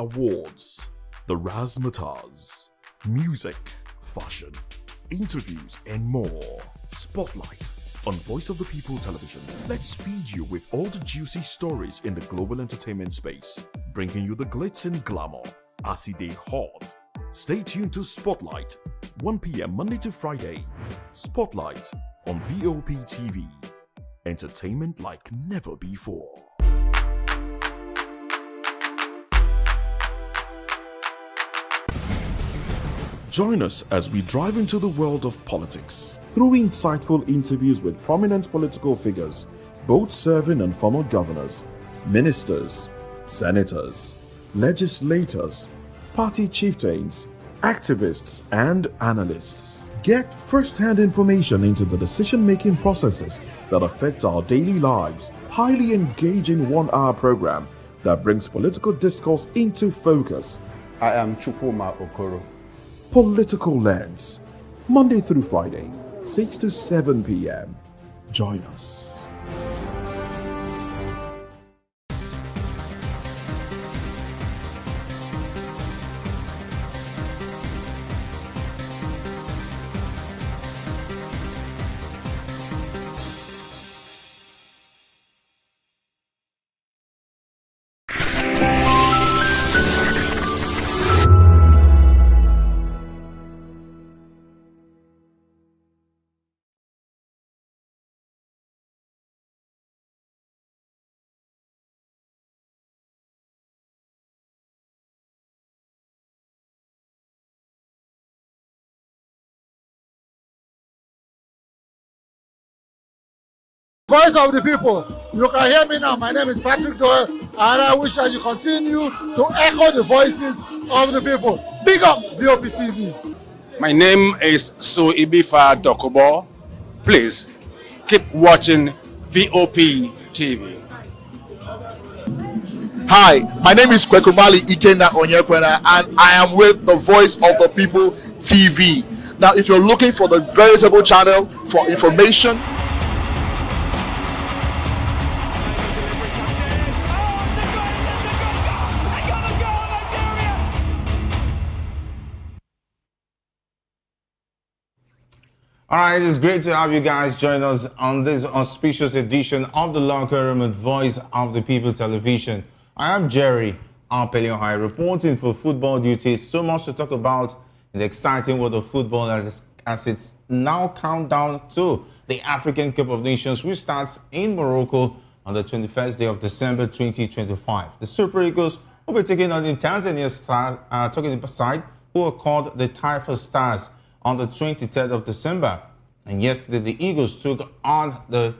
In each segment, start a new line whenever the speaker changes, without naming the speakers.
awards, the razzmatazz, music, fashion, interviews, and more. Spotlight on Voice of the People Television. Let's feed you with all the juicy stories in the global entertainment space, bringing you the glitz and glamour as they hot. Stay tuned to Spotlight, 1 p.m. Monday to Friday. Spotlight on VOP TV. Entertainment like never before. Join us as we drive into the world of politics through insightful interviews with prominent political figures, both serving and former governors, ministers, senators, legislators, party chieftains, activists, and analysts. Get first-hand information into the decision-making processes that affect our daily lives. Highly engaging 1-hour program that brings political discourse into focus.
I am Chukwuma Okoro.
Political Lens, Monday through Friday, 6 to 7 p.m. Join us.
Voice of the people. You can hear me now. My name is Patrick Doyle, and I wish that you continue to echo the voices of the people. Big up VOP TV.
My name is Suibifa Dokubo. Please keep watching VOP TV.
Hi, my name is Kwekumali Ikena Onyekwena, and I am with the Voice of the People TV. Now, if you're looking for the veritable channel for information,
All right, it's great to have you guys join us on this auspicious edition of the Locker Room with Voice of the People Television. I am Jerry Arpeliohai, reporting for football duties. So much to talk about in the exciting world of football as it's now countdown to the African Cup of Nations, which starts in Morocco on the 21st day of December 2025. The Super Eagles will be taking on the Tanzania side, who are called the Taifa Stars, on the 23rd of December. And yesterday, the Eagles took on the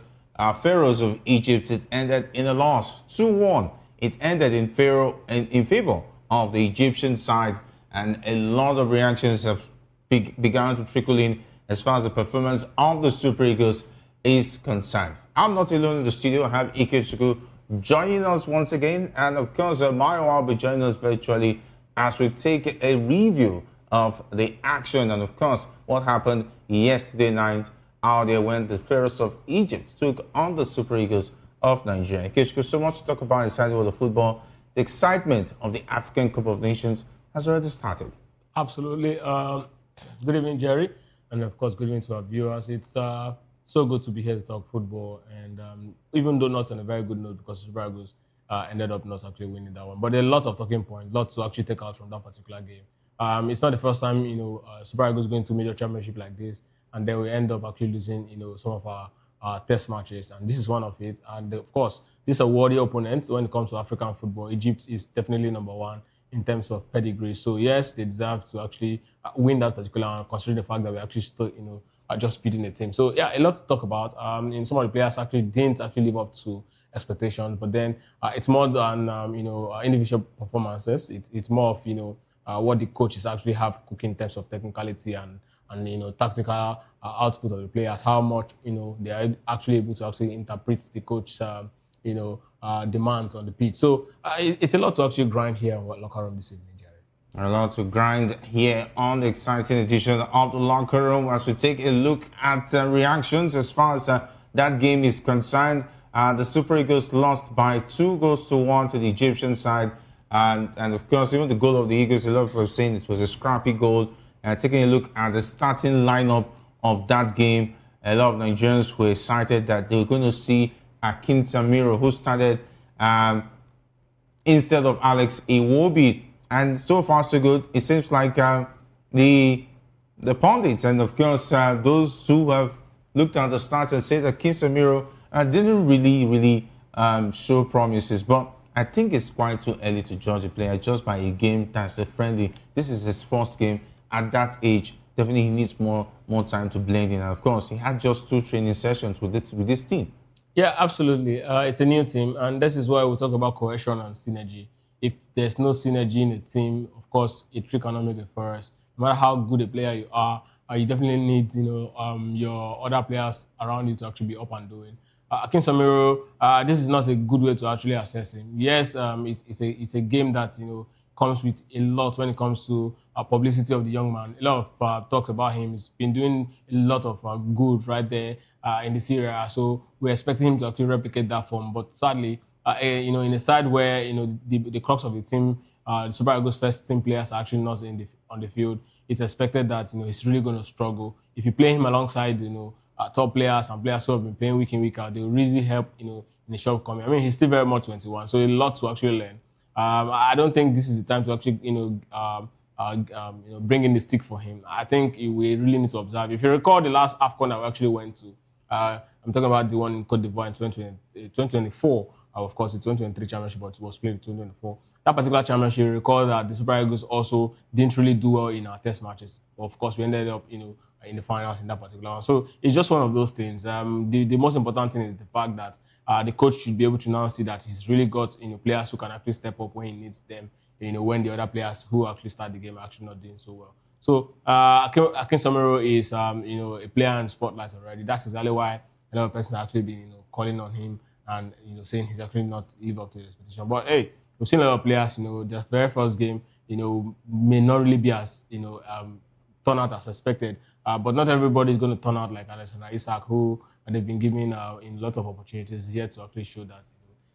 Pharaohs of Egypt. It ended in a loss, 2-1. It ended in favor of the Egyptian side, and a lot of reactions have begun to trickle in as far as the performance of the Super Eagles is concerned. I'm not alone in the studio. I have Ikechukwu joining us once again, and of course, Mayo will be joining us virtually as we take a review of the action and of course what happened yesterday night out there when the Pharaohs of Egypt took on the Super Eagles of Nigeria. Ikechukwu, so much to talk about inside the world of football. The excitement of the African Cup of Nations has already started.
Absolutely. Good evening, Jerry, and of course good evening to our viewers. It's so good to be here to talk football, and even though not on a very good note because Super Eagles ended up not actually winning that one, but there are lots of talking points, lots to actually take out from that particular game. It's not the first time, Super Eagles going to major championship like this, and then we end up actually losing, some of our test matches, and this is one of it. And of course, this is a worthy opponent when it comes to African football. Egypt is definitely number one in terms of pedigree. So yes, they deserve to actually win that particular one, considering the fact that we actually still, are just beating the team. So yeah, a lot to talk about. Some of the players actually didn't actually live up to expectations, but then it's more than individual performances. It's more of what the coaches actually have cooking in terms of technicality and tactical output of the players, how much they are actually able to actually interpret the coach's demands on the pitch. So it's a lot to actually grind here in Locker Room this evening, Jerry.
A lot to grind here on the exciting edition of the Locker Room as we take a look at reactions as far as that game is concerned. The Super Eagles lost by 2-1 to the Egyptian side. And of course, even the goal of the Eagles, a lot of people are saying it was a scrappy goal. Taking a look at the starting lineup of that game, a lot of Nigerians were excited that they were going to see Akinsamiro, who started instead of Alex Iwobi. And so far, so good. It seems like the pundits and, of course, those who have looked at the stats and said that Akinsamiro didn't really show promises. But I think it's quite too early to judge a player just by a game that's a friendly. This is his first game at that age. Definitely he needs more time to blend in. And of course, he had just 2 training sessions with this team.
Yeah, absolutely. It's a new team, and this is why we talk about cohesion and synergy. If there's no synergy in a team, of course, a trick cannot make a forest. No matter how good a player you are, you definitely need your other players around you to actually be up and doing. Akinsamiro, this is not a good way to actually assess him. Yes, it's a game that comes with a lot when it comes to publicity of the young man. A lot of talks about him. He's been doing a lot of good right there in this area. So we're expecting him to actually replicate that form. But sadly, in a side where the crux of the team, the Super Eagles first team players are actually not on the field, it's expected that he's really going to struggle. If you play him alongside top players and players who have been playing week in, week out, they will really help in the short coming. I mean, he's still very much 21, so a lot to actually learn. I don't think this is the time to actually bring in the stick for him. I think we really need to observe. If you recall the last AFCON I actually went to, I'm talking about the one in Cote d'Ivoire in 2024. Of course, the 2023 championship, but it was played in 2024. That particular championship, you recall that the Super Eagles also didn't really do well in our test matches. But of course, we ended up, in the finals in that particular one. So it's just one of those things. The most important thing is the fact that the coach should be able to now see that he's really got players who can actually step up when he needs them. When the other players who actually start the game are actually not doing so well. So Akinsamiro is a player in the spotlight already. That's exactly why a lot of persons have actually been calling on him and saying he's actually not live up to the expectation. But hey, we've seen a lot of players. Their very first game may not really be as turn out as expected. But not everybody is going to turn out like Alexander Isak, who they've been given in a lot of opportunities here to actually show that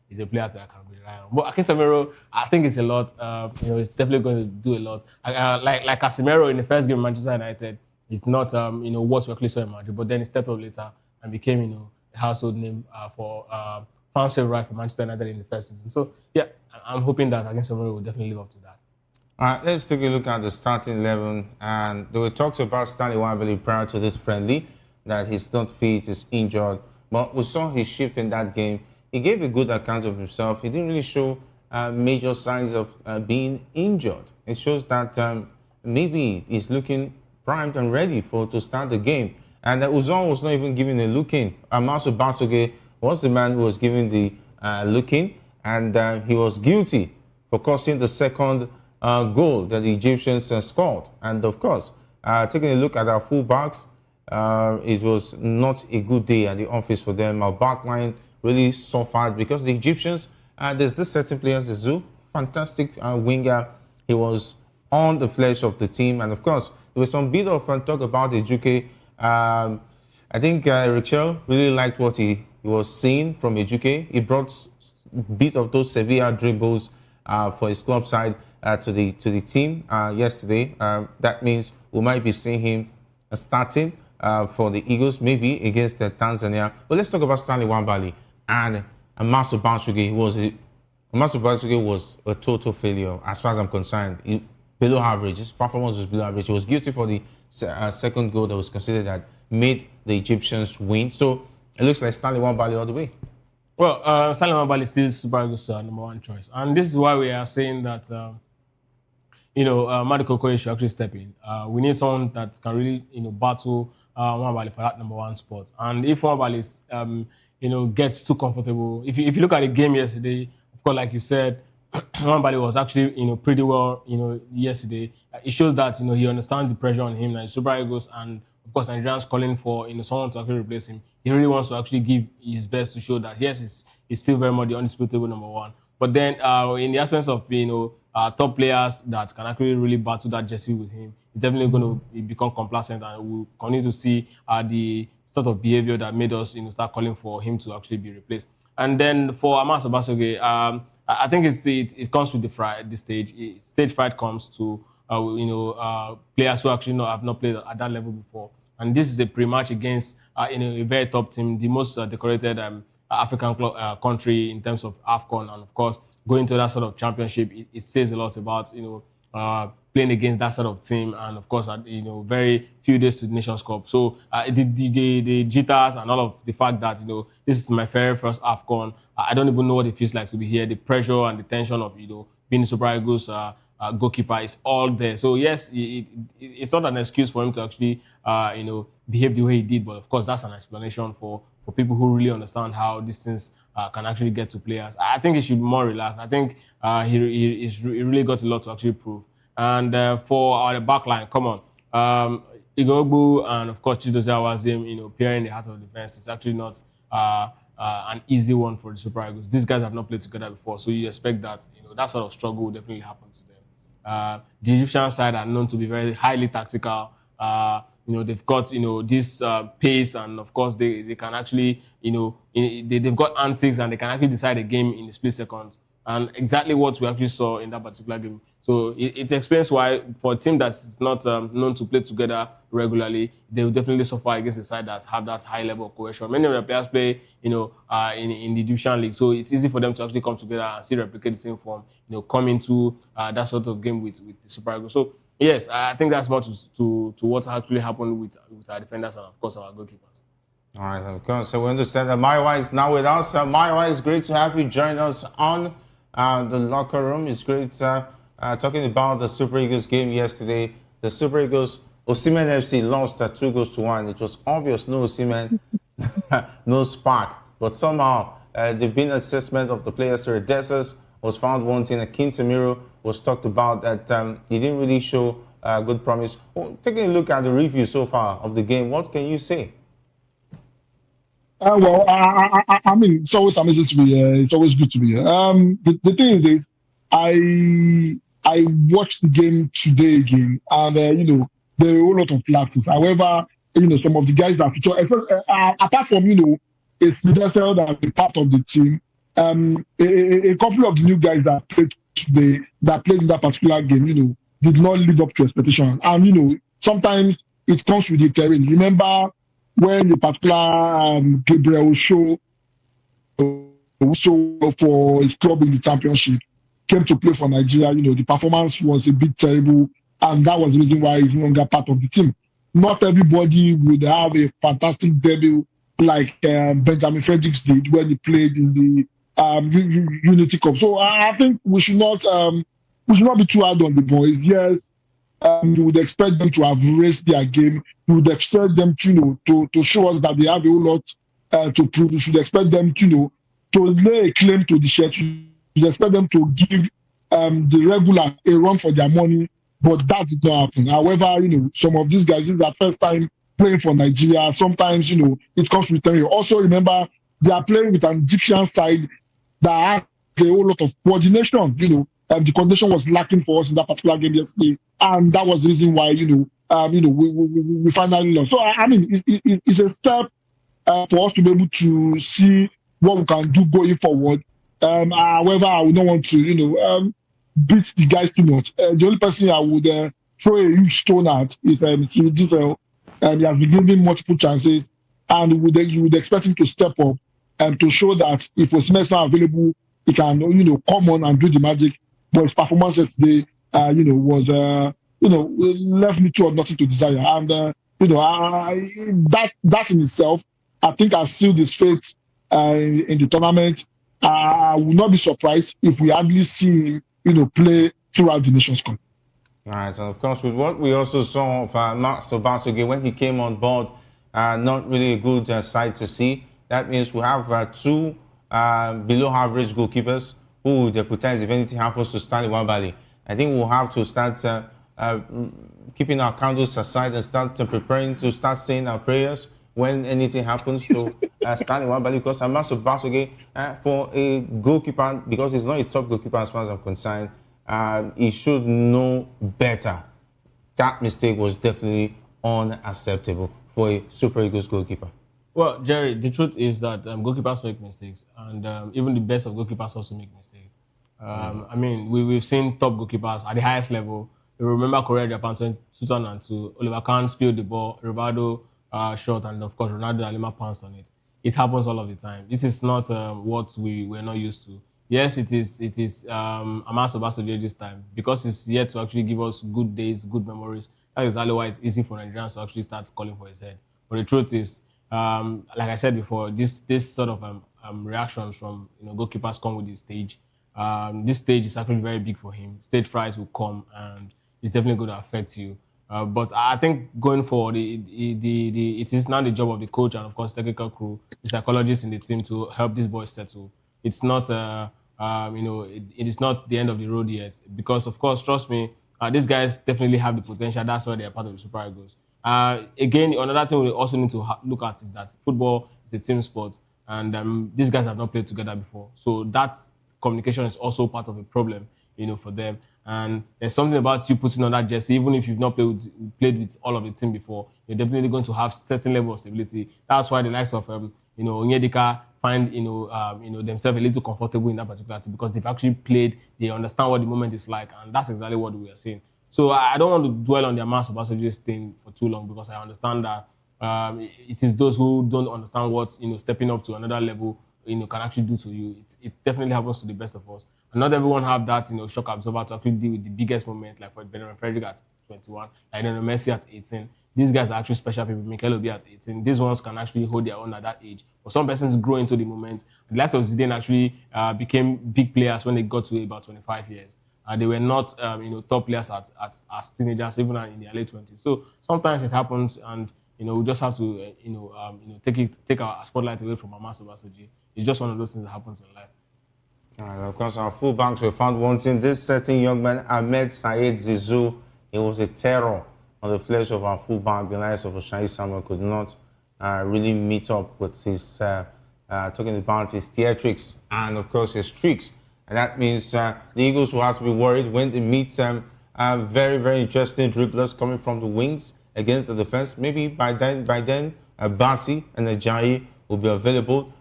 he's a player that I can rely on. But Akinsamiro, I think it's a lot. He's definitely going to do a lot. Like Casemiro in the first game, Manchester United, it's not what we actually saw in Madrid. But then he stepped up later and became a household name for fans' favorite for Manchester United in the first season. So yeah, I'm hoping that Akinsamiro will definitely live up to that.
All right, let's take a look at the starting 11. And there were talks about Stanley Nwabali prior to this friendly, that he's not fit, he's injured. But we saw his shift in that game. He gave a good account of himself. He didn't really show major signs of being injured. It shows that maybe he's looking primed and ready to start the game. And Uzon was not even giving a look in. Amasu Basoge was the man who was giving the look in, and he was guilty for causing the second goal that the Egyptians scored. And of course, taking a look at our fullbacks, it was not a good day at the office for them. Our backline really suffered because the Egyptians, there's this certain players, the Zoo, fantastic winger. He was on the flesh of the team. And of course, there was some bit of talk about Ejuke. I think Rachel really liked what he was seeing from Ejuke. He brought a bit of those Sevilla dribbles for his club side to the team yesterday. That means we might be seeing him starting for the Eagles, maybe against Tanzania. But let's talk about Stanley Nwabali and Amasu Basoge. Amasu Basoge was a total failure as far as I'm concerned. Below average. His performance was below average. He was guilty for the second goal that was considered that made the Egyptians win. So it looks like Stanley Nwabali all the way.
Well, Stanley Nwabali still Super Eagles number one choice, and this is why we are saying that Madiko Okoye should actually step in. We need someone that can really battle Nwabali for that number one spot. And if Nwabali gets too comfortable, if you look at the game yesterday, of course, like you said, Nwabali was actually pretty well yesterday. It shows that he understands the pressure on him. Like Super Eagles and of course Nigerians calling for someone to actually replace him. He really wants to actually give his best to show that yes, he's still very much the undisputable number one. But then in the absence of top players that can actually really battle that jersey with him, he's definitely going to become complacent, and we'll continue to see the sort of behavior that made us start calling for him to actually be replaced. And then for Amasu Basoge, I think it comes with the stage. Stage fright comes to players who actually have not played at that level before. And this is a pre-match against a very top team, the most decorated African country in terms of AFCON, and of course going to that sort of championship, it says a lot about playing against that sort of team, and of course very few days to the Nations Cup. So the jitters and all of the fact that this is my very first AFCON, I don't even know what it feels like to be here. The pressure and the tension of being Super Eagles goalkeeper is all there. So yes, it's not an excuse for him to actually behave the way he did, but of course that's an explanation for people who really understand how these things can actually get to players. I think he should be more relaxed. I think he really got a lot to actually prove. And for our backline, come on, Igogbu and of course Chidozie Awazim, appearing in the heart of defense, it's actually not an easy one for the Super Eagles. These guys have not played together before, so you expect that that sort of struggle will definitely happen to them. The Egyptian side are known to be very highly tactical. They've got this pace, and of course they can actually they've got antics, and they can actually decide a game in a split second. And exactly what we actually saw in that particular game. So it explains why, for a team that's not known to play together regularly, they will definitely suffer against a side that have that high level of cohesion. Many of the players play, in the Egyptian league, so it's easy for them to actually come together and still replicate the same form. Come into that sort of game with the Super Eagles. So yes, I think that's much to what actually happened with our defenders and of course our goalkeepers.
All right, of course. So we understand that Maiwa is now with us. Maiwa, it's great to have you join us on the locker room. It's great talking about the Super Eagles game yesterday. The Super Eagles, Osimhen FC lost 2-1. It was obvious, no Osimhen, no spark. But somehow, there've been assessment of the players. Redessus was found wanting. Akinsamiro was talked about that he didn't really show good promise. Well, taking a look at the review so far of the game, what can you say?
I mean, it's always amazing to be here. It's always good to be here. The thing is I watched the game today again, and there are a whole lot of lapses. However, some of the guys that feature, apart from it's Redessus that's a part of the team. A couple of the new guys that played today, that played in that particular game, did not live up to expectation. And sometimes it comes with the terrain. Remember when the particular Gabriel show for his club in the championship came to play for Nigeria, the performance was a bit terrible, and that was the reason why he's no longer part of the team. Not everybody would have a fantastic debut like Benjamin Fredericks did when he played in the Unity Cup. So I think we should not be too hard on the boys. Yes, you would expect them to have raised their game. You would expect them to show us that they have a whole lot to prove. You should expect them to lay a claim to the shirt. You should expect them to give the regular a run for their money, but that did not happen. However, some of these guys, this is their first time playing for Nigeria. Sometimes, it comes with them. Also, remember, they are playing with an Egyptian side that has a whole lot of coordination. The coordination was lacking for us in that particular game yesterday, and that was the reason why we finally lost. So I mean, it's a step for us to be able to see what we can do going forward. However, I would not want to beat the guys too much. The only person I would throw a huge stone at is Diesel. He has been given multiple chances, and you would expect him to step up and to show that if Osimhen is not available, he can come on and do the magic. But his performance yesterday, was left me to nothing to desire, and that in itself, I think, has sealed his fate in the tournament. I would not be surprised if we hardly see him, play throughout the Nations Cup.
All right, and of course, with what we also saw of Max Obasuge when he came on board, not really a good sight to see. That means we have two below average goalkeepers who will deputize if anything happens to Stanley Nwabali. I think we'll have to start keeping our candles aside and start preparing to start saying our prayers when anything happens to Stanley Nwabali, because Max Obasuge, for a goalkeeper, because he's not a top goalkeeper as far as I'm concerned, he should know better. That mistake was definitely unacceptable for a Super Eagles goalkeeper.
Well, Jerry, the truth is that goalkeepers make mistakes, and even the best of goalkeepers also make mistakes. I mean, we've seen top goalkeepers at the highest level. You remember Korea Japan 2002. Oliver Kahn spilled the ball, Rivaldo shot, and of course Ronaldo and Lima pounced on it. It happens all of the time. This is not what we're not used to. Yes, it is. It is Ahmed Musa this time because it's yet to actually give us good days, good memories. That is exactly why it's easy for Nigerians to actually start calling for his head. But the truth is, like I said before, this sort of reactions from goalkeepers come with this stage. This stage is actually very big for him. Stage fright will come, and it's definitely going to affect you. But I think going forward, it is now the job of the coach and of course technical crew, the psychologists in the team to help these boys settle. It's not, it is not the end of the road yet because of course, trust me, these guys definitely have the potential. That's why they are part of the Super Eagles. Again, another thing we also need to look at is that football is a team sport, and these guys have not played together before. So that communication is also part of a problem, for them. And there's something about you putting on that jersey, even if you've not played with all of the team before, you're definitely going to have certain level of stability. That's why the likes of Onyedika find themselves a little comfortable in that particular team because they've actually played, they understand what the moment is like, and that's exactly what we are seeing. So I don't want to dwell on the Ahmed Musa thing for too long because I understand that it is those who don't understand what stepping up to another level can actually do to you. It definitely happens to the best of us. And not everyone have that shock absorber to actually deal with the biggest moment, like for Benjamin Frederick at 21, like Messi at 18. These guys are actually special people. Mikel Obi at 18. These ones can actually hold their own at that age. But some persons grow into the moment. The likes of Zidane actually became big players when they got to about 25 years. They were not top players as teenagers, even in their late 20s. So sometimes it happens, and we just have to take our spotlight away from Ahmed Musa. It's just one of those things that happens in life.
And of course, our fullbacks were found wanting. This certain young man, Ahmed Said Zizou, it was a terror on the flesh of our fullback. The likes of Akinsamiro could not really meet up with his, talking about his theatrics and, of course, his tricks. And that means the Eagles will have to be worried when they meet some very, very interesting dribblers coming from the wings against the defense. Maybe by then, Basi and Ajayi will be available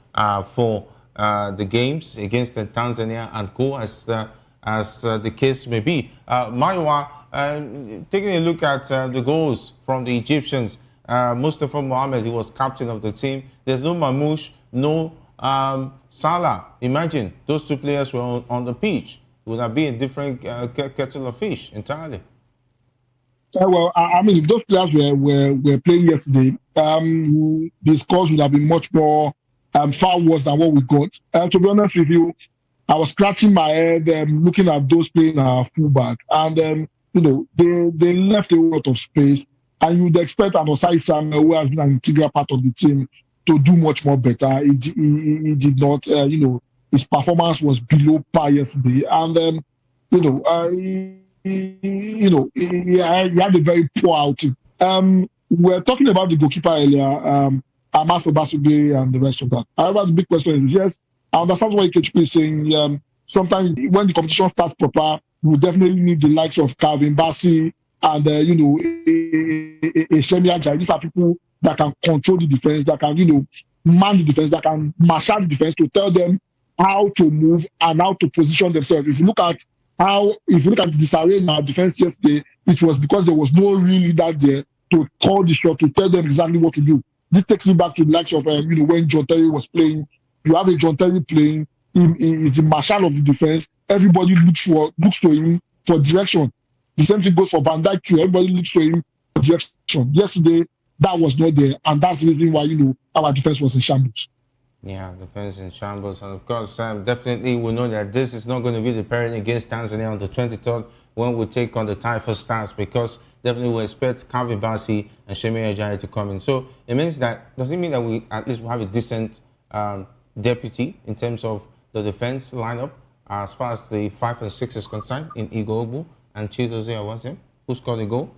for the games against Tanzania and co, as the case may be. Maiwa, taking a look at the goals from the Egyptians, Mustafa Mohamed, who was captain of the team. There's no Mamouche, no Salah. Imagine those two players were on the pitch. Would that be a different kettle of fish entirely?
Well, I mean, if those players were playing yesterday, the scores would have been much more far worse than what we got. To be honest with you, I was scratching my head looking at those playing our fullback, and they left a lot of space. And you'd expect an Osai Sam, who has been an integral part of the team, to do much more better. He did not. His performance was below par yesterday, and he had a very poor outing. We were talking about the goalkeeper earlier, Ahmed Musa and the rest of that. However, the big question is, yes, I understand what KHP is saying. Sometimes when the competition starts proper, we definitely need the likes of Calvin Bassey and Shemi Ajayi. These are people that can control the defense, that can man the defense, that can marshal the defense to tell them how to move and how to position themselves. If you look at the disarray in our defense yesterday, it was because there was no real leader there to call the shot, to tell them exactly what to do. This takes me back to the likes of when John Terry was playing. You have a John Terry playing. He is the marshal of the defense. Everybody looks to him for direction. The same thing goes for Van Dijk too. Everybody looks to him for direction. Yesterday, that was not there, and that's the reason why our defense was in shambles.
Yeah, defense in shambles, and of course, definitely we know that this is not going to be the pairing against Tanzania on the 23rd when we take on the Taifa Stars, because definitely we expect Calvin Bassey and Shemi Ajayi to come in. So it means that, does it mean that we at least will have a decent deputy in terms of the defense lineup as far as the 5 and 6 is concerned in Igbo and Chidozie Awase, who scored the goal?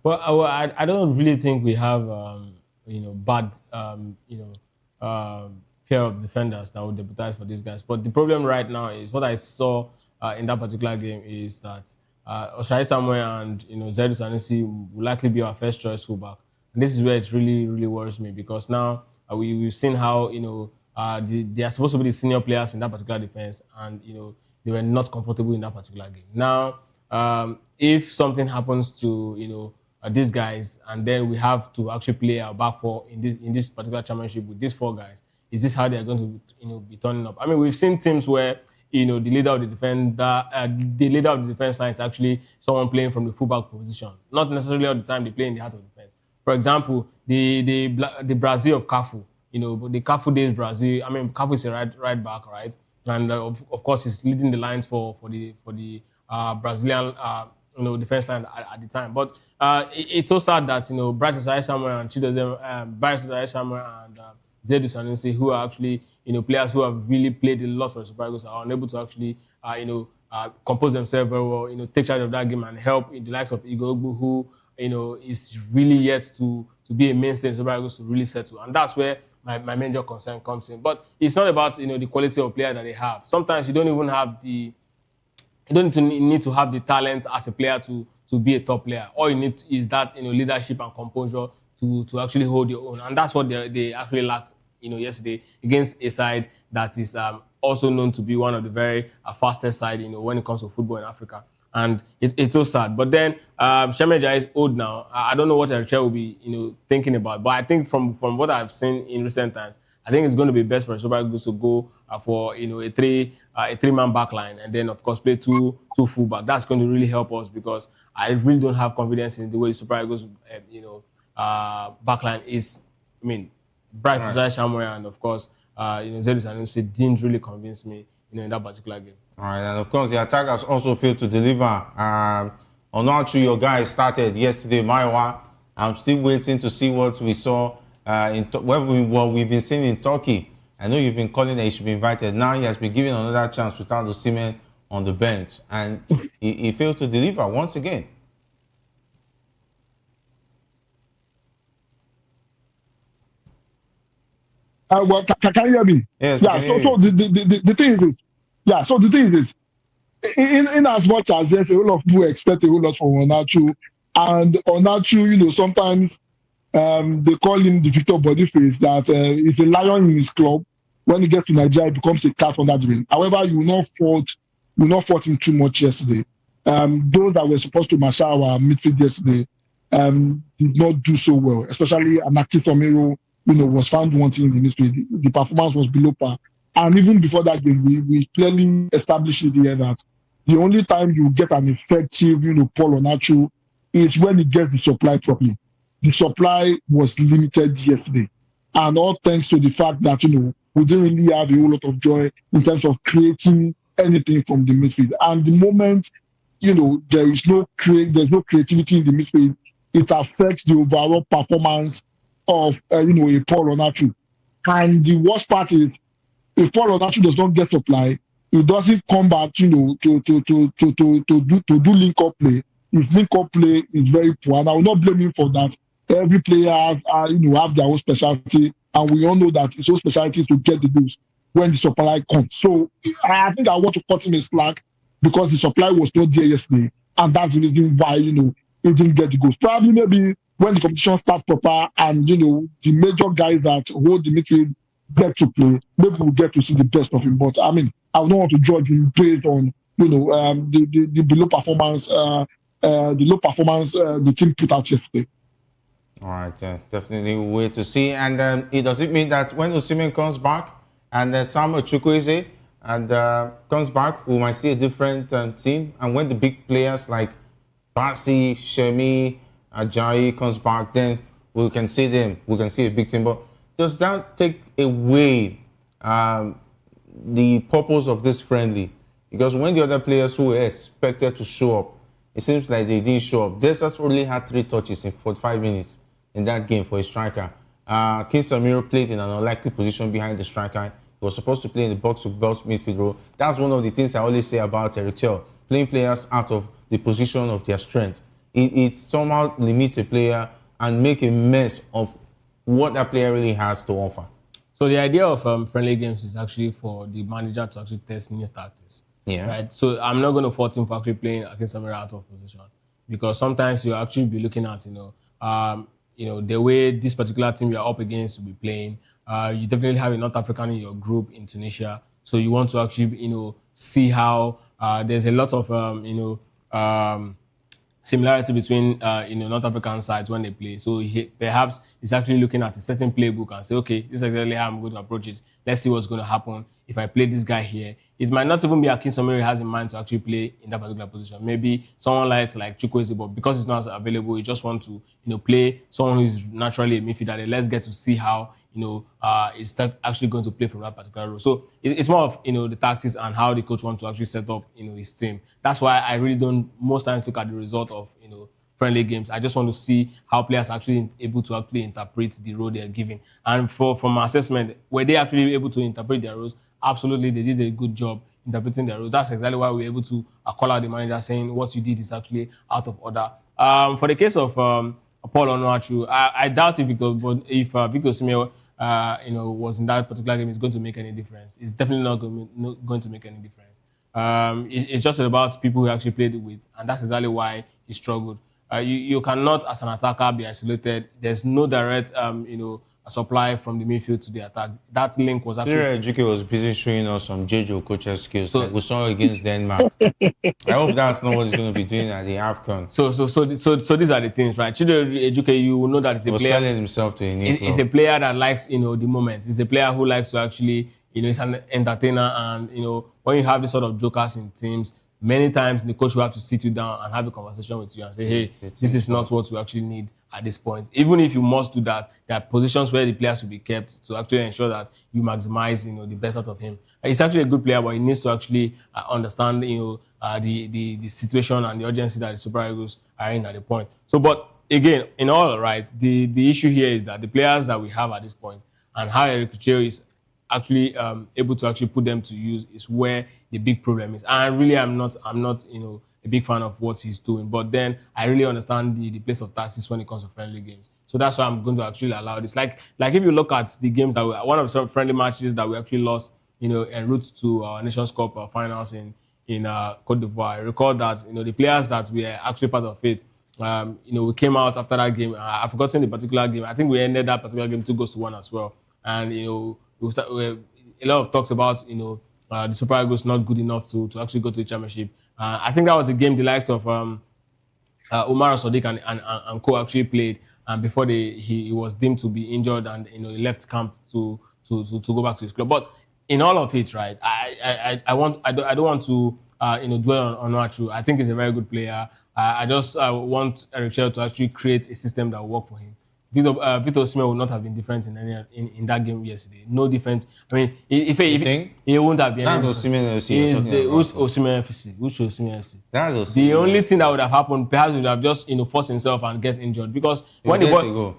Well, I don't really think we have bad pair of defenders that would deputize for these guys. But the problem right now is what I saw in that particular game is that Oshai Samuel and Zaidu Sanusi will likely be our first choice fullback. And this is where it really, really worries me, because now we've seen how they are supposed to be the senior players in that particular defense, and they were not comfortable in that particular game. Now, if something happens to these guys, and then we have to actually play our back four in this particular championship with these 4 guys, is this how they are going to be turning up? I mean, we've seen teams where the leader of the defense line is actually someone playing from the fullback position. Not necessarily all the time they play in the heart of defense. For example, the Brazil of Cafu, the Cafu days Brazil. I mean, Cafu is a right back, right? And of course, he's leading the lines for the Brazilian defense line at the time. But it's so sad that Bright Samuel and Chidozie Samuel and Zedu Sanusi, who are actually players who have really played a lot for the Super Eagles, are unable to actually compose themselves very well, take charge of that game and help in the likes of Igor Ogbu, who is really yet to be a mainstay in Super Eagles to really settle. And that's where my major concern comes in. But it's not about the quality of player that they have. Sometimes you don't even have you don't need to have the talent as a player to be a top player. All you need is that leadership and composure to actually hold your own, and that's what they actually lacked yesterday against a side that is also known to be one of the very fastest side when it comes to football in Africa. And it's so sad. But then Shemeja is old now. I don't know what Eritrea will be thinking about. But I think from what I've seen in recent times, I think it's going to be best for Super Eagles to go for a three-man back line, and then of course play two fullback. That's going to really help us, because I really don't have confidence in the way Super Eagles back line is. I mean, Bright Samuel and of course Zedu Sanusi didn't really convince me in that particular game.
All right, and of course the attackers also failed to deliver. Onachu, your guys started yesterday. Maiwa, I'm still waiting to see what we saw what we've been seeing in Turkey. I know you've been calling that he should be invited. Now he has been given another chance without the cement on the bench, and he failed to deliver once again.
Well, can you hear me?
Yes.
Yeah. So the thing is this. Yeah. So the thing is this. In as much as there's a whole lot of people expect a whole lot from Onachu, and Onachu, sometimes they call him the Victor Boniface, that he's a lion in his club. When he gets to Nigeria, he becomes a cat under the ring. However, you will not fault him too much yesterday. Those that were supposed to marshal our midfield yesterday did not do so well, especially Akinsamiro, was found wanting in the midfield. The performance was below par. And even before that game, we clearly established it here that the only time you get an effective, Paul Onachu is when he gets the supply properly. The supply was limited yesterday. And all thanks to the fact that, we didn't really have a whole lot of joy in terms of creating anything from the midfield. And the moment, there's no creativity in the midfield, it affects the overall performance of, a Paul Onachu. And the worst part is, if Paul Onachu does not get supply, he doesn't come back, to do link-up play. His link-up play is very poor, and I will not blame him for that. Every player have their own specialty, and we all know that his own specialty is to get the goals when the supply comes. So I think I want to cut him a slack, because the supply was not there yesterday, and that's the reason why he didn't get the goals. Probably maybe when the competition starts proper and the major guys that hold the midfield get to play, maybe we'll get to see the best of him. But I mean, I don't want to judge him based on the below performance, the low performance the team put out yesterday.
All right, definitely wait to see. And does it mean that when Osimhen comes back and Samuel Chukwueze comes back, we might see a different team? And when the big players like Basi, Shemi, Ajayi comes back, then we can see them. We can see a big team. But does that take away the purpose of this friendly? Because when the other players who were expected to show up, it seems like they didn't show up. Desas only had 3 touches in 45 minutes in that game for a striker. Akinsamiro played in an unlikely position behind the striker. He was supposed to play in the box-to-box midfield role. That's one of the things I always say about Eritrea, playing players out of the position of their strength. It somehow limits a player and make a mess of what that player really has to offer.
So the idea of friendly games is actually for the manager to actually test new tactics.
Yeah.
Right. So I'm not going to fault him for actually playing Akinsamiro out of position, because sometimes you actually be looking at the way this particular team you're up against will be playing. You definitely have a North African in your group in Tunisia, so you want to actually see how there's a lot of similarity between North African sides when they play. So perhaps he's actually looking at a certain playbook and say, okay, this is exactly how I'm going to approach it. Let's see what's going to happen if I play this guy here. It might not even be Akinsamiro he has in mind to actually play in that particular position. Maybe someone like Chukwueze, but because he's not available, he just wants to play someone who is naturally a midfielder. Then let's get to see how is actually going to play from that particular role. So it's more of the tactics and how the coach wants to actually set up his team. That's why I really don't most times look at the result of friendly games. I just want to see how players are actually able to actually interpret the role they're given. And from my assessment, were they actually able to interpret their roles? Absolutely, they did a good job interpreting their roles. That's exactly why we were able to call out the manager saying what you did is actually out of order. For the case of Paul Onuachu, I doubt if Victor Osimhen was in that particular game, it's going to make any difference. It's definitely not going to make any difference. It's just about people who actually played with, and that's exactly why he struggled. You cannot, as an attacker, be isolated. There's no direct, supply from the midfield to the attack. That link was actually...
Ejike was busy showing us some JJ Okocha skills like we saw against Denmark. I hope that's not what he's going to be doing at the AFCON.
So these are the things, right? Ejike, you will know that it's a player...
selling himself to a new club.
It's a player that likes, the moment. It's a player who likes to actually, he's an entertainer, and, when you have this sort of jokers in teams, many times the coach will have to sit you down and have a conversation with you and say, hey, this is not what we actually need at this point. Even if you must do that, there are positions where the players will be kept to actually ensure that you maximize, the best out of him. He's actually a good player, but he needs to actually understand, the situation and the urgency that the Super Eagles are in at the point. So, but again, in all right, the issue here is that the players that we have at this point and how Eric Cheo is actually able to actually put them to use is where the big problem is. And really, I'm not a big fan of what he's doing. But then I really understand the place of tactics when it comes to friendly games. So that's why I'm going to actually allow this. Like if you look at the games that one of the friendly matches that we actually lost, en route to our Nations Cup finals in Cote d'Ivoire. I recall that the players that were actually part of it. We came out after that game. I've forgotten the particular game. I think we ended that particular game 2-1 as well. And a lot of talks about the Super Eagles not good enough to actually go to the championship. I think that was the game the likes of Umar Sadiq and co actually played, and before he was deemed to be injured, and he left camp to go back to his club. But in all of it, right, I don't want to dwell on Onuachu. I think he's a very good player. I just want Eric Cheo to actually create a system that will work for him. Victor Osimhen would not have been different in that game yesterday. No different. I mean, if he wouldn't have been.
That's Osimhen FC.
Who's Osimhen FC? Who's Osimhen FC?
That's Osimhen.
The only thing that would have happened, perhaps, would have just forced himself and get injured, because when the ball,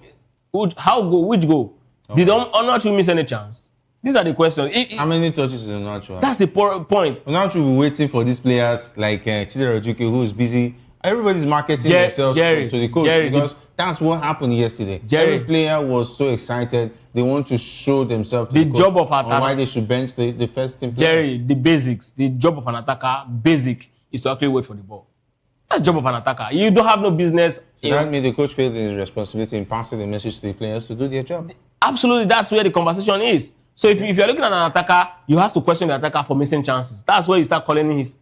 which goal? Okay. Did Onuachu miss any chance? These are the questions.
How many touches is Onuachu?
That's the point.
Onuachu will be waiting for these players like Chidera Ojukwu, who is busy. Everybody's marketing themselves to the coach, because that's what happened yesterday. Every player was so excited. They want to show themselves to the job of attacker, on why they should bench the first team players.
The basics. The job of an attacker, basic, is to actually wait for the ball. That's the job of an attacker. You don't have no business.
So that means the coach feels his responsibility in passing the message to the players to do their job.
Absolutely, that's where the conversation is. So if you're looking at an attacker, you have to question the attacker for missing chances. That's where you start calling this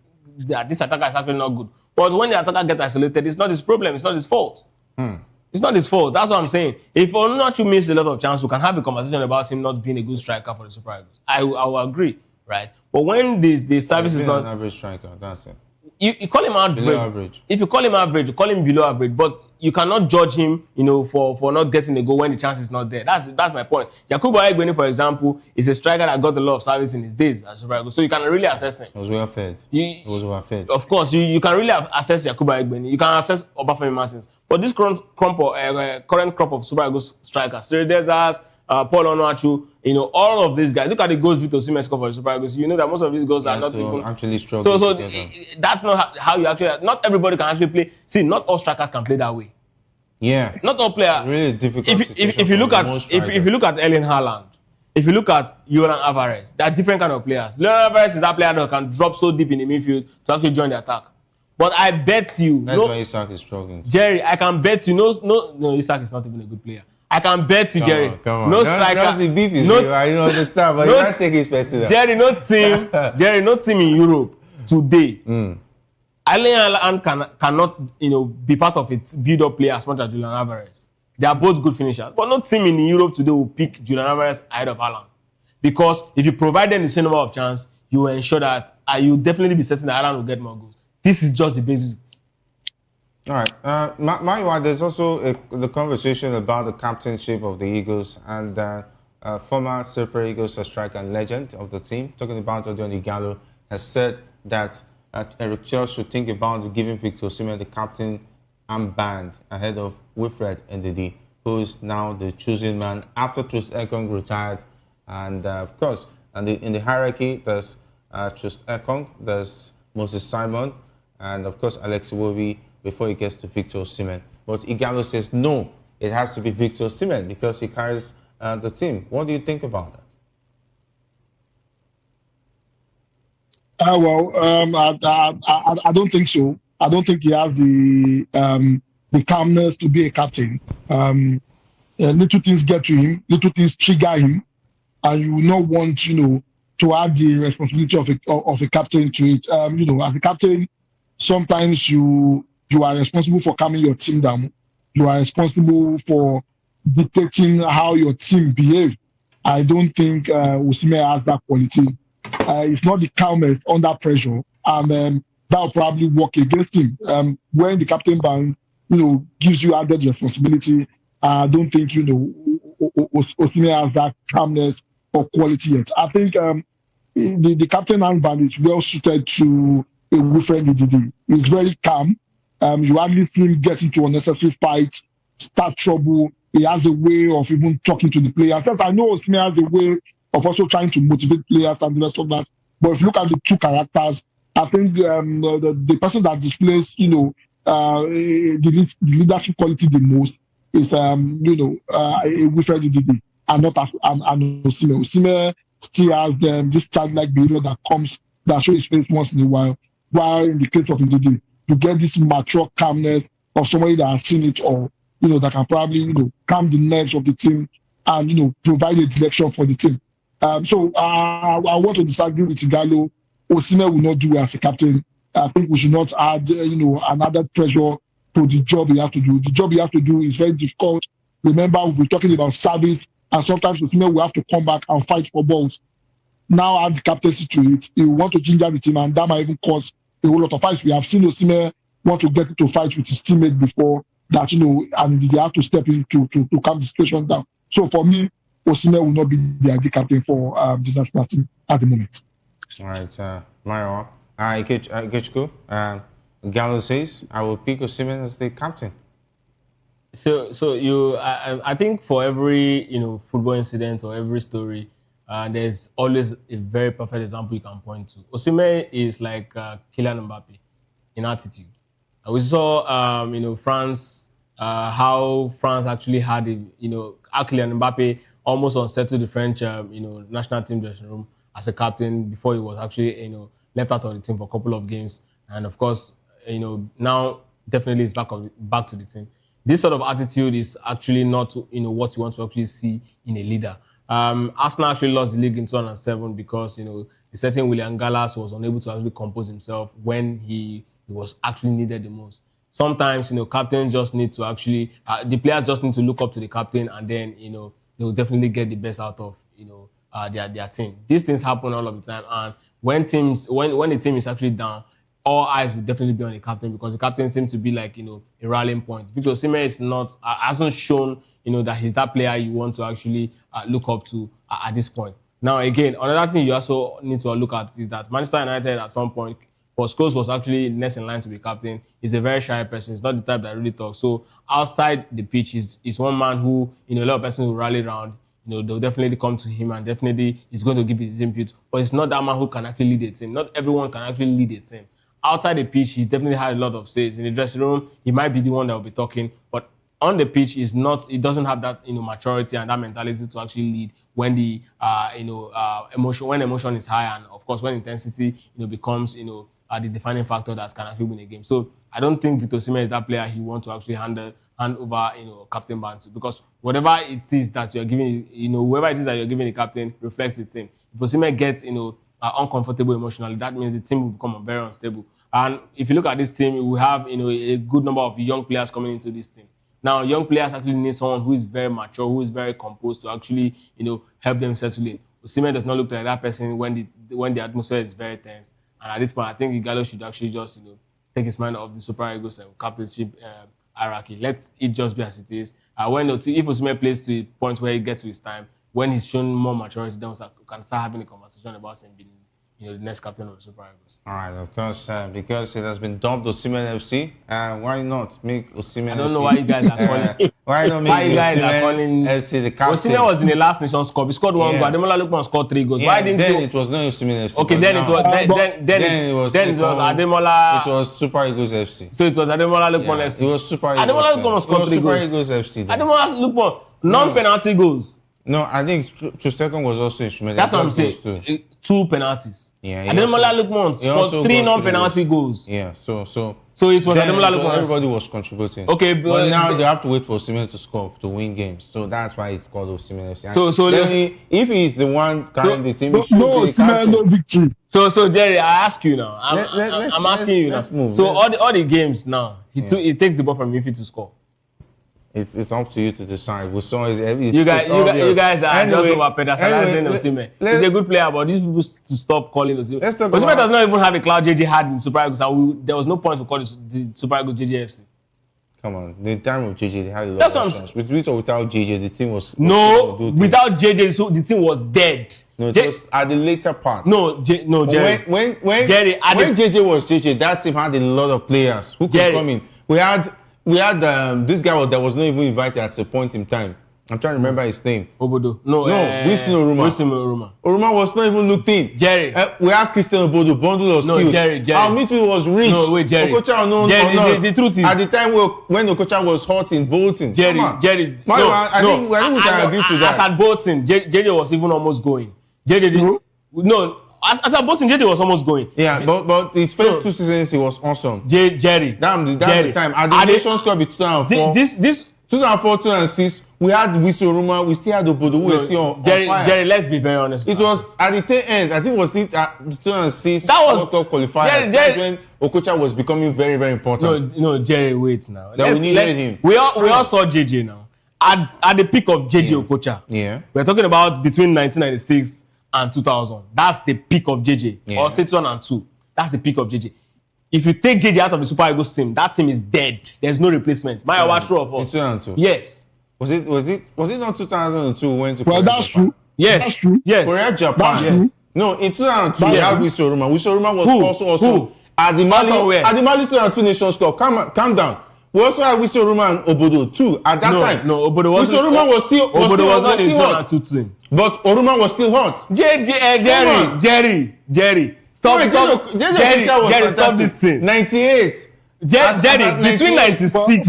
attacker is actually not good. But when the attacker gets isolated, it's not his problem. It's not his fault. It's not his fault. That's what I'm saying. If Onuachu miss a lot of chances, we can have a conversation about him not being a good striker for the Super Eagles. I will agree, right? But when the service is not
an average striker, that's it.
You call him average. If you call him average, you call him below average. But you cannot judge him, for not getting a goal when the chance is not there. That's my point. Yakubu Aigbeni, for example, is a striker that got a lot of service in his days as Super Eagles. So you can really assess him.
He was well fed. He was well fed.
Of course, you can really assess Yakubu Aigbeni. You can assess Obafemi Martins. But this current crop of Super Eagles strikers, Cyril Desas, Paul Onuachu, all of these guys. Look at the goals Victor Osimhen scored for the Super Eagles. You know that most of these goals are not even
actually struggle.
So that's not how you actually. Not everybody can actually play. See, not all strikers can play that way.
Yeah.
Not all players.
Really difficult.
If you look at Erling Haaland, if you look at Julian Alvarez, they are different kind of players. Julian Alvarez is that player that can drop so deep in the midfield to actually join the attack. But I bet you,
that's why Isak is struggling.
Jerry, I can bet you, no, Isak is not even a good player. I can bet you, Jerry.
Come on.
No
Just
striker.
the beef is
no,
real. I don't understand, but
no,
you can't take it personal.
Jerry, no team in Europe today. Erling Haaland cannot, be part of it, build-up play as much as Julian Alvarez. They are both good finishers, but no team in Europe today will pick Julian Alvarez ahead of Haaland, because if you provide them the same number of chances, you will ensure that you will definitely be certain that Haaland will get more goals. This is just the basis.
All right. Meanwhile, there's also the conversation about the captainship of the Eagles, and former Super Eagles striker and legend of the team, talking about Odion Ighalo, has said that Eric Chelsea should think about giving Victor Osimhen the captain armband ahead of Wilfred Ndidi, who is now the chosen man after Trust Ekong retired. And of course, in the hierarchy, there's Trust Ekong, there's Moses Simon, and of course Alex Iwobi before he gets to Victor Osimhen. But Ighalo says no, it has to be Victor Osimhen because he carries the team. What do you think about that?
I don't think so. I don't think he has the calmness to be a captain. Little things get to him, little things trigger him, and you will not want, to add the responsibility of a captain to it. As a captain, sometimes you are responsible for calming your team down. You are responsible for dictating how your team behave. I don't think Osimhen has that quality. He's not the calmest under pressure, and that will probably work against him. When the captain band, gives you added responsibility, I don't think Osimhen has that calmness or quality yet. I think the captain armband is well suited to a Wilfred Ndidi. He's very calm. You hardly see him get into unnecessary fights, start trouble. He has a way of even talking to the players. Since I know Osimhen has a way of also trying to motivate players and the rest of that. But if you look at the two characters, I think the person that displays, the leadership quality the most is, Wilfred Ndidi, and not Osimhen. Osimhen still has this childlike behavior that shows his face once in a while. While in the case of Ndidi, you get this mature calmness of somebody that has seen it all, that can probably, calm the nerves of the team and, provide a direction for the team. So I want to disagree with Ighalo. Osimhen will not do as a captain. I think we should not add, another pressure to the job he has to do. The job he has to do is very difficult. Remember, we're talking about service, and sometimes Osimhen will have to come back and fight for balls. Now add the captaincy to it. He will want to ginger the team, and that might even cause a whole lot of fights. We have seen Osimhen want to get into fight with his teammate before that, and they have to step in to calm the situation down. So for me, Osimhen will not be the ideal captain for the national team at the moment.
All right, Mario. Ikechukwu, Ighalo says, I will pick Osimhen as the captain.
So I think for every football incident or every story, there's always a very perfect example you can point to. Osimhen is like Kylian Mbappe in attitude. We saw France, how France actually had how Kylian Mbappe almost unsettled the French national team dressing room as a captain before he was actually left out of the team for a couple of games, and of course now definitely is back to the team. This sort of attitude is actually not what you want to actually see in a leader. Arsenal actually lost the league in 2007 because a certain William Gallas was unable to actually compose himself when he was actually needed the most. Sometimes captains just need to actually the players just need to look up to the captain, and then they will definitely get the best out of their team. These things happen all of the time, and when the team is actually down, all eyes will definitely be on the captain, because the captain seems to be like a rallying point. Victor Osimhen is not hasn't shown that he's that player you want to actually look up to at this point. Now again, another thing you also need to look at is that Manchester United at some point, Scholes was actually next in line to be captain. He's a very shy person. He's not the type that really talks. So outside the pitch, he's one man who a lot of persons will rally around. They'll definitely come to him, and definitely he's going to give his input. But it's not that man who can actually lead a team. Not everyone can actually lead a team. Outside the pitch, he's definitely had a lot of says. In the dressing room, he might be the one that will be talking, but on the pitch, he doesn't have that maturity and that mentality to actually lead when the emotion is high, and of course when intensity becomes the defining factor that can actually win a game. So I don't think Victor Osimhen is that player he wants to actually hand over, captain ban to, because whatever it is that you're giving, whoever it is that you're giving the captain reflects the team. If Osimhen gets, uncomfortable emotionally, that means the team will become very unstable. And if you look at this team, we have, a good number of young players coming into this team. Now, young players actually need someone who is very mature, who is very composed to actually, help them settle in. Osimhen does not look like that person when the atmosphere is very tense. And at this point, I think Igalo should actually just, take his mind off the Super Eagles and captainship hierarchy. Let it just be as it is. If Osimhen plays to a point where he gets to his time, when he's shown more maturity, then we can start having a conversation about him being, the next captain of the Super Eagles.
All right, of course, because it has been dubbed Osimhen FC, why not make Osimhen FC?
I don't know why you guys are calling.
Why not make Osimhen FC the captain?
Osimhen was in the last Nations Cup. He scored 1 goal. Ademola Lookman scored 3 goals. Why didn't
then it was not Osimhen FC.
Okay, then it was Ademola.
It was Super Eagles FC.
So it was Ademola Lookman FC.
It was Super Eagles.
Ademola Lookman scored 3 goals.
Super Eagles FC.
Ademola Lookman non-penalty goals.
No, I think Trustekon was also instrumental.
That's what I'm saying. 2 penalties.
Yeah.
Ademola Lookman scored 3 non-penalty goals.
Yeah. So
it was Ademola Lookman.
Everybody was contributing.
Okay,
but now they have to wait for Osimhen to score to win games. So that's why it's called Osimhen FC.
So
if he's the one carrying the team,
no Osimhen, no victory.
So Jerry, I ask you now. I'm asking you now.
Let's move.
So all the games now, he takes the ball from midfield to score.
It's up to you to decide. We saw
you guys are just over pedestalizing Osimhen. He's a good player, but these people to stop calling Osimhen. Osimhen does not even have a cloud JJ had in Super Eagles, and there was no point to call the Super Eagles JJFC.
Come on, the time of JJ, they had a lot of options. With or without JJ, the team was
without JJ, so the team was dead.
No, it was at the later part.
Jerry.
When JJ was JJ, that team had a lot of players who could come in. We had this guy that was not even invited at a point in time. I'm trying to remember his name.
Obodo.
Wilson Oruma. Oruma was not even looked in.
Jerry.
We had Christian Obodo, bundle of skills.
Jerry.
Our midfield was rich.
No, wait, Jerry.
Okocha
Jerry, the truth is,
at the time when Okocha was hot in Bolton.
Jerry.
I think we can agree to that.
As at Bolton, JJ was even almost going. As at Bolton, JJ was almost going.
Yeah, but his first 2 seasons, he was awesome.
Jerry.
That's the time. At the Nations Cup in 2004.
This
2004, 2006, we had Wilson Oruma, we still had Obodo, who were still on fire.
Jerry, let's be very honest.
It was at the tail end. I think it was at 2006
World
Cup qualifiers. That's when Okocha was becoming very, very important.
No, Jerry, wait now.
We needed him.
We all saw JJ now. At the peak of JJ Okocha.
Yeah.
We're talking about between 1996 and 2000. That's the peak of JJ.
Yeah.
Or 2002. That's the peak of JJ. If you take JJ out of the Super Eagles team, that team is dead. There's no replacement. Maya was true of us.
In 2002.
Yes.
Was it not 2002 we went to
Well, that's true.
Yes.
That's true.
Yes.
Korea, Japan.
That's true.
No, in 2002 we had Wilson Oruma. Wilson Oruma was also at the Mali 2002 Nations Cup. Calm down. We also had Wilson Oruma and Obodo too at that time.
No, Obodo wasn't.
Wilson Oruma was still
not in
hot.
2002 team.
But Oruma was still hot.
Jerry. Stop this thing.
98.
Jerry, between 96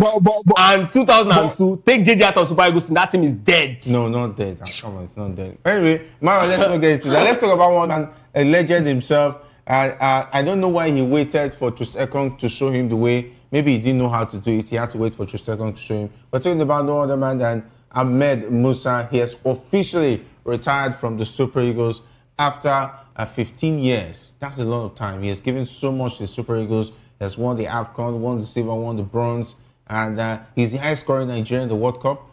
and 2002, take JJ out of Super Eagles team, that team is dead.
No, not dead. Come on, it's not dead. Anyway, Mara, let's not get into that. Let's talk about one a legend himself. I don't know why he waited for Trustekon to show him the way. Maybe he didn't know how to do it. He had to wait for Trustekon to show him. We're talking about no other man than Ahmed Musa. He has officially retired from the Super Eagles after 15 years. That's a lot of time. He has given so much to the Super Eagles. He has won the AFCON, won the silver, won the bronze, and he's the highest scorer Nigerian in the World Cup.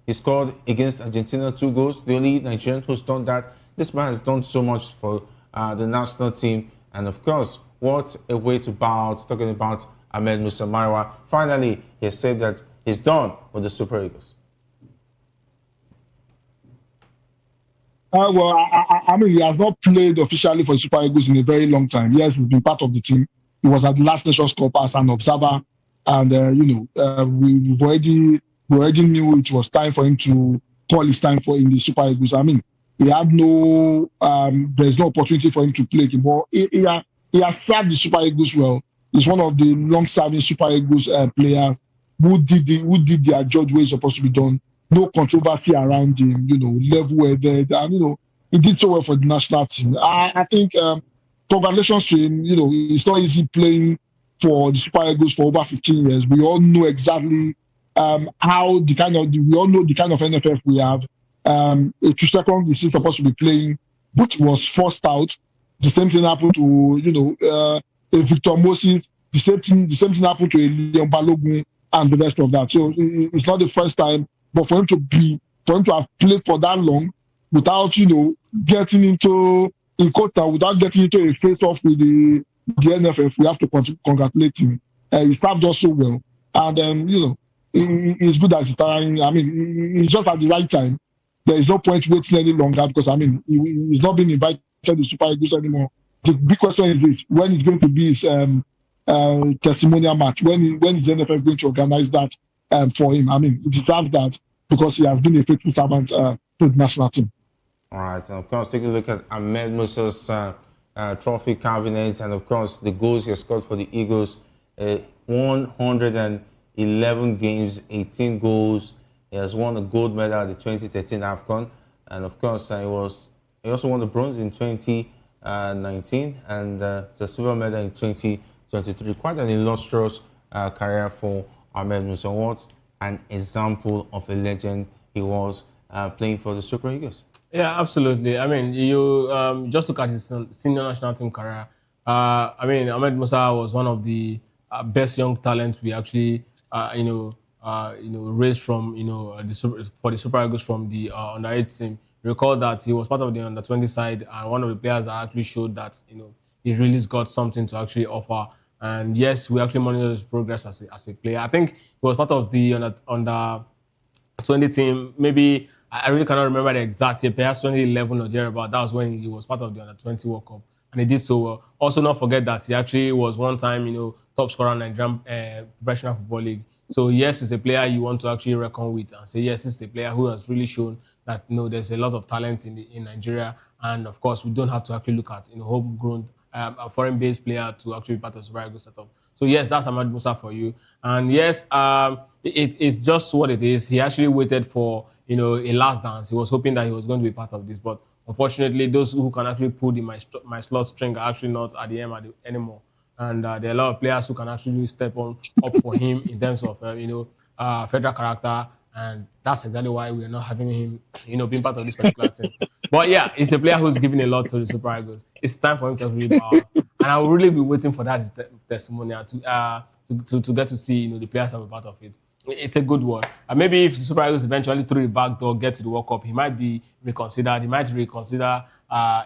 He scored against Argentina 2 goals, the only Nigerian who's done that. This man has done so much for the national team, and of course, what a way to bow out, talking about Ahmed Musa Maiwa. Finally, he has said that he's done with the Super Eagles.
I mean, he has not played officially for Super Eagles in a very long time. Yes, he's been part of the team. He was at the last Nations Cup as an observer, and we already knew it was time for him to call his time for in the Super Eagles. I mean, there's no opportunity for him to play. But he has served the Super Eagles well. He's one of the long-serving Super Eagles players who did their job where it's supposed to be done. No controversy around him, level-headed, and he did so well for the national team. I think congratulations to him. You know, it's not easy playing for the Super Eagles for over 15 years. We all know exactly we all know the kind of NFF we have. Second is supposed to be playing, which was forced out. The same thing happened to Victor Moses. The same thing happened to Leon Balogun and the rest of that. So it's not the first time, but for him to have played for that long without getting into without getting into a face-off with the NFF, we have to congratulate him. He served us so well, and he's good at retiring. I mean, he's just at the right time. There is no point waiting any longer because he's not being invited to the Super Eagles anymore. The big question is this: when is going to be his testimonial match? When is the NFF going to organize that for him? I mean, he deserves that because he has been a faithful servant to the national team.
All right, and of course, take a look at Ahmed Musa's trophy cabinet, and of course, the goals he has scored for the Eagles: 111 games, 18 goals. He has won a gold medal at the 2013 AFCON, and of course, he also won the bronze in 2019 and the silver medal in 2023. Quite an illustrious career for Ahmed Musa. What an example of a legend he was playing for the Super Eagles.
Yeah, absolutely. I mean, you just look at his senior national team career. I mean, Ahmed Musa was one of the best young talents we actually, raised from, for the Super Eagles from the under-8 team. Recall that he was part of the under-20 side, and one of the players that actually showed that, he really got something to actually offer. And yes, we actually monitor his progress as a player. I think he was part of the under-20 team. Maybe I really cannot remember the exact year, perhaps 2011 or thereabout. That was when he was part of the under-20 World Cup, and he did so well. Also, not forget that he actually was one time, top scorer in Nigerian Professional Football League. So yes, he's a player you want to actually reckon with and say yes, he's a player who has really shown that there's a lot of talent in Nigeria, and of course we don't have to actually look at homegrown a foreign-based player to actually be part of the Super Eagles setup. So yes, that's Ahmed Musa for you. And yes, it's just what it is. He actually waited for a last dance. He was hoping that he was going to be part of this, but unfortunately, those who can actually pull my slot string are actually not at the end anymore. And there are a lot of players who can actually step up for him in terms of federal character, and that's exactly why we're not having him being part of this particular team. But yeah, he's a player who's giving a lot to the Super Eagles. It's time for him to really bow out, and I will really be waiting for that testimonial to get to see the players that were part of it. It's a good one. And maybe if the Super Eagles eventually through the back door get to the World Cup, he might be reconsidered. He might reconsider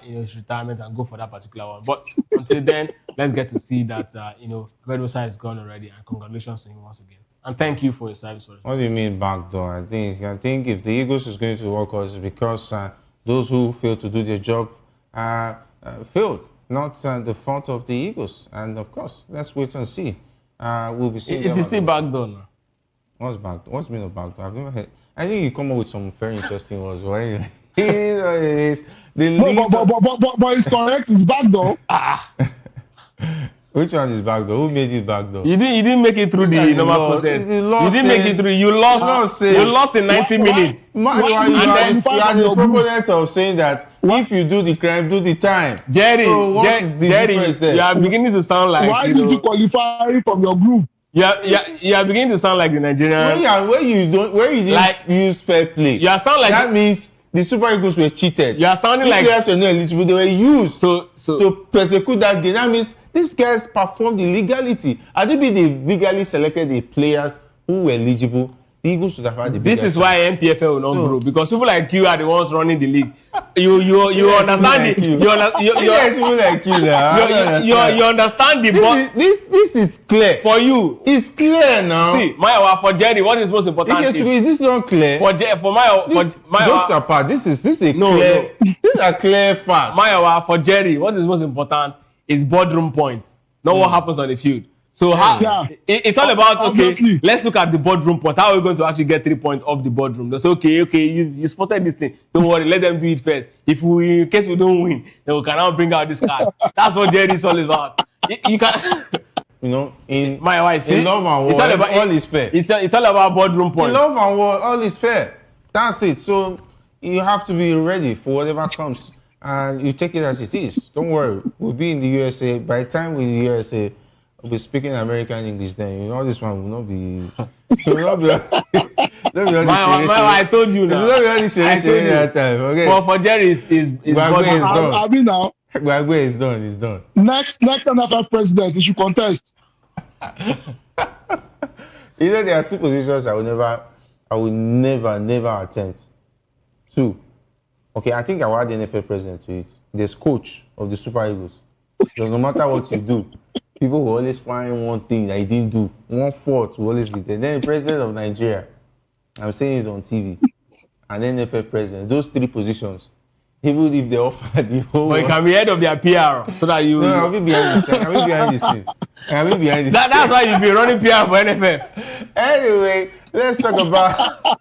his retirement and go for that particular one. But until then, let's get to see that Ahmed Musa is gone already. And congratulations to him once again. And thank you for your service.
What do you mean back door? I think if the Eagles is going to World Cup, it's because those who failed to do their job failed, not the fault of the Eagles. And of course, let's wait and see. We'll be seeing.
It is still back door now.
What's back door? What's mean of back door? I've never heard. I think you come up with some very interesting words. But anyway,
but it's correct. It's back door.
Which one is back door? Who made it back door?
You didn't make it through the normal process. You didn't make it through. You lost. You lost in 90 minutes.
You are the proponent of saying that if you do the crime, do the time.
Jerry,
so what is the difference there?
You are beginning to sound like.
Why did you qualify from your group?
You are beginning to sound like the Nigerian.
Where you didn't use fair play.
You sound like
that means the Super Eagles were cheated.
You are sounding like
players were not eligible. They were used to persecute that game. That means these guys performed illegality. Had they been legally selected the players who were eligible, the Eagles should have had the
This is why NPFL will not grow, because people like you are the ones running the league. You understand it. You understand the
this is clear
for you.
It's clear now.
See, Maya, for Jerry, what is most important
is this not clear?
For Maya,
jokes apart, this is a clear. These are clear facts.
Maya, for Jerry, what is most important is boardroom points, not what happens on the field. So it's all about, okay, let's look at the boardroom point. How are we going to actually get 3 points off the boardroom? They say, okay, you spotted this thing. Don't worry, let them do it first. In case we don't win, then we can now bring out this card. That's what Jerry is all about. You can...
in
my wife,
in love and war, all is fair.
It's all about boardroom points.
In love and war, all is fair. That's it. So you have to be ready for whatever comes and you take it as it is. Don't worry, we'll be in the USA. By the time we're in the USA, we'll be speaking American English then. You know, this one will not be... will not be...
I told you now.
It's not really that time. Okay.
But for Jerry, is
done.
I mean now.
Guagbe is done. It's done.
Next NFL president, he should contest.
You know, there are two positions I will never attempt. Two. Okay, I think I will add the NFL president to it. There's coach of the Super Eagles. Because no matter what you do, people will always find one thing that he didn't do. One fault will always be there. Then the president of Nigeria, I'm saying it on TV, and then NFL president. Those three positions, even if they offer the whole...
But you can be head of their PR, so that you...
No, I'll be behind the scene. I'll be behind the scene.
That's why you'll be running PR for NFL.
Anyway, let's talk about...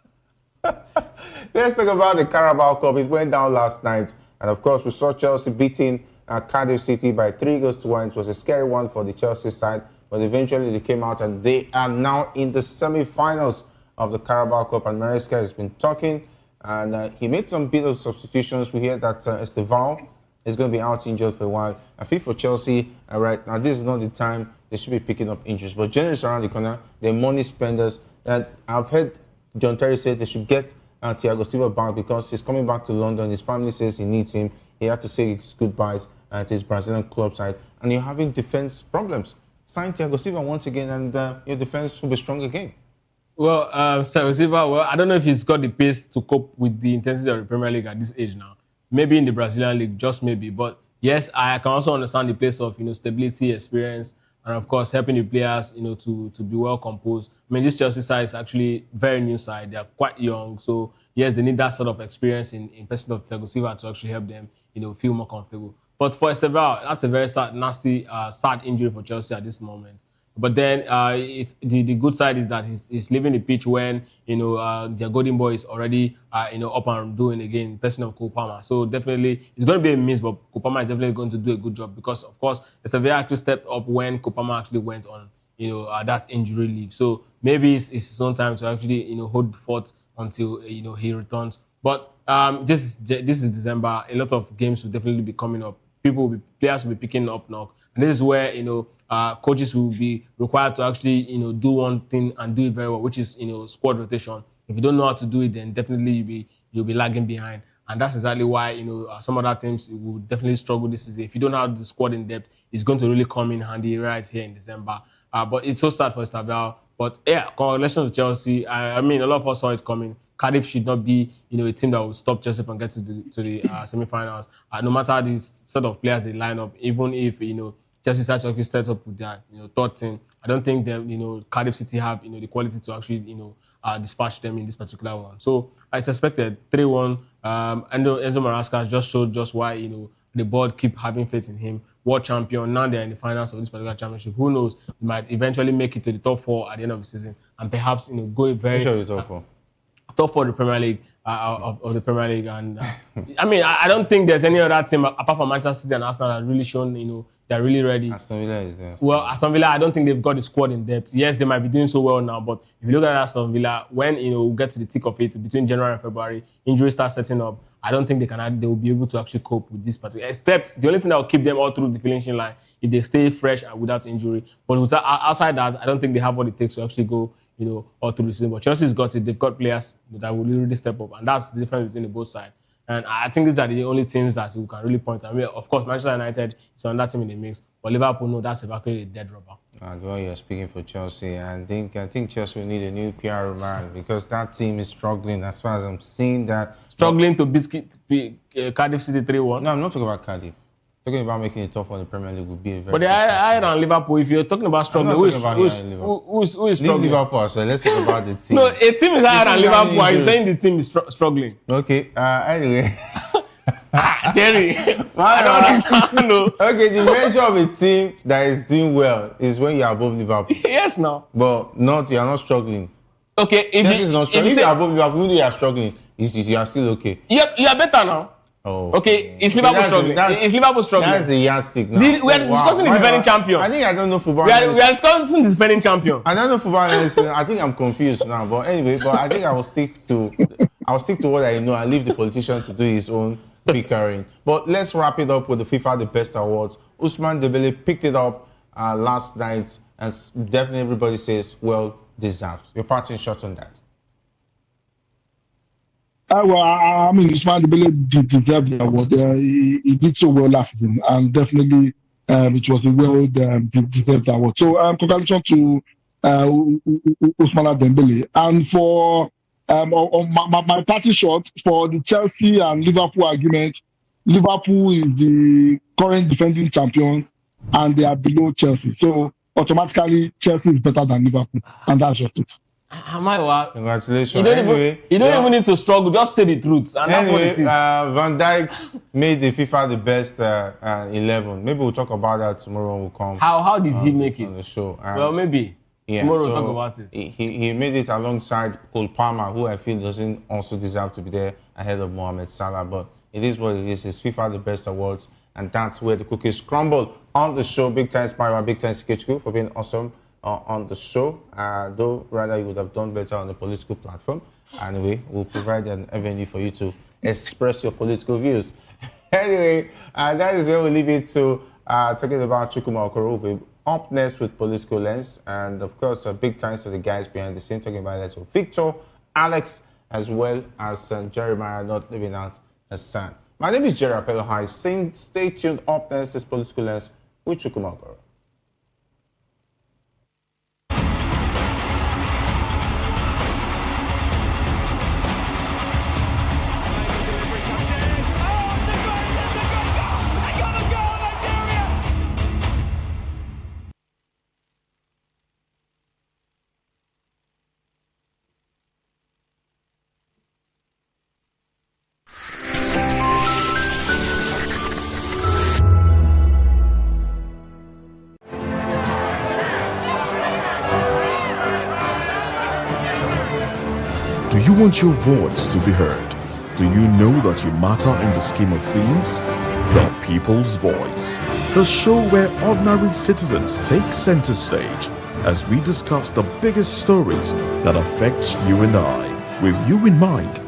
Let's talk about the Carabao Cup. It went down last night. And of course, we saw Chelsea beating Cardiff City by 3-1. It was a scary one for the Chelsea side. But eventually they came out and they are now in the semi-finals of the Carabao Cup. And Maresca has been talking. And he made some bit of substitutions. We hear that Esteval is going to be out injured for a while. I think for Chelsea, right now, this is not the time they should be picking up injuries. But generally around the corner, they're money spenders. And I've heard John Terry say they should get Thiago Silva back because he's coming back to London. His family says he needs him. He had to say his goodbyes to his Brazilian club side. And you're having defense problems. Sign Thiago Silva once again and your defense will be strong again.
Well, Thiago Silva, I don't know if he's got the pace to cope with the intensity of the Premier League at this age now. Maybe in the Brazilian league, just maybe. But yes, I can also understand the place of stability, experience, and of course helping the players to be well composed. I mean, this Chelsea side is actually very new side. They are quite young, so yes, they need that sort of experience in person of Thiago Silva to actually help them feel more comfortable. But for Esteval, that's a very sad, nasty, sad injury for Chelsea at this moment. But then the good side is that he's leaving the pitch when their golden boy is already up and doing again, person of Kopama. So definitely it's going to be a miss, but Kopama is definitely going to do a good job because of course Esteval actually stepped up when Kopama actually went on that injury leave. So maybe it's his own time to actually hold forth until he returns. But this is December. A lot of games will definitely be coming up. Players will be picking up now. And this is where coaches will be required to actually do one thing and do it very well, which is squad rotation. If you don't know how to do it, then definitely you'll be lagging behind, and that's exactly why some other teams will definitely struggle this season. If you don't have the squad in depth, it's going to really come in handy right here in December. But it's so sad for Esteval. But yeah, congratulations to Chelsea. I mean, a lot of us saw it coming. Cardiff should not be, a team that will stop Chelsea from getting to the semi-finals. No matter the sort of players they line up, even if Chelsea actually set up with their third team, I don't think that Cardiff City have the quality to actually dispatch them in this particular one. So I suspected 3-1. Enzo Maresca has just showed just why the board keep having faith in him. World champion, now they're in the finals of this particular championship. Who knows? They might eventually make it to the top 4 at the end of the season and perhaps go very top 4 of the Premier League of the Premier League. And I mean, I don't think there's any other team apart from Manchester City and Arsenal that have really shown they're really ready.
Aston Villa is there.
Well, Aston Villa, I don't think they've got the squad in depth. Yes, they might be doing so well now, but if you look at Aston Villa, when we get to the thick of it between January and February, injuries start setting up. I don't think they will be able to actually cope with this particular. Except the only thing that will keep them all through the finishing line if they stay fresh and without injury. But outside that, I don't think they have what it takes to actually go all through the season. But Chelsea's got it. They've got players that will really step up, and that's the difference between the both sides. And I think these are the only teams that we can really point. I mean, of course, Manchester United is on that team in the mix, but Liverpool, no, that's exactly a dead rubber.
Well, you're speaking for Chelsea. I think Chelsea will need a new PR man because that team is struggling as far as I'm seeing that.
Struggling to beat Cardiff City 3-1?
No, I'm not talking about Cardiff. Talking about making it tough on the Premier League would be a very.
But I than Liverpool. If you're talking about struggling, who is struggling?
Leave Liverpool, so let's talk about the team.
No, a team is higher than Liverpool. Are you saying the team is struggling?
Okay. Anyway.
Jerry, I don't understand. No.
Okay, the measure of a team that is doing well is when you are above Liverpool.
Yes, now.
But you are not struggling.
Okay,
if you are above Liverpool, you are struggling. You are still okay.
You are better now.
Oh,
okay. Is Liverpool struggling? Is Liverpool struggling?
That's the yardstick now.
We are discussing the defending champion.
I think I don't know football.
We are discussing the defending champion.
I don't know football. I think I'm confused now. But anyway, I think I will stick to what I know and leave the politician to do his own bickering. But let's wrap it up with the FIFA The Best Awards. Ousmane Dembele picked it up last night, and definitely everybody says, well deserved. Your parting shot on that.
Well, I mean, Ousmane Dembele did deserve the award. He did so well last season, and definitely it was a well-deserved award. So, congratulations to Ousmane Dembele. And for my party shot for the Chelsea and Liverpool argument, Liverpool is the current defending champions, and they are below Chelsea. So automatically, Chelsea is better than Liverpool, and that's just it.
Congratulations.
You don't even need to struggle. Just say the truth, and that's what it is.
Van Dijk made the FIFA The Best 11. Maybe we'll talk about that tomorrow when we come.
How did he make it
on the show?
Well, maybe tomorrow we'll talk about it.
He made it alongside Cole Palmer, who I feel doesn't also deserve to be there ahead of Mohamed Salah. But it is what it is. It's FIFA The Best Awards, and that's where the cookies crumble on the show. Big thanks, Myra. Big thanks, KHQ, for being awesome on the show. Though rather you would have done better on the political platform. Anyway, we'll provide an avenue for you to express your political views. Anyway, that is where we leave it to talking about Chukwuma Okoro. We'll be up next with Political Lens. And of course, a big thanks to the guys behind the scene talking about that. So Victor, Alex, as well as Jeremiah, not leaving out Hassan. My name is Jerry Apello High. Stay tuned. Up next is Political Lens with Chukwuma Okoro.
Do you want your voice to be heard? Do you know that you matter in the scheme of things? The People's Voice, the show where ordinary citizens take center stage as we discuss the biggest stories that affect you and I, with you in mind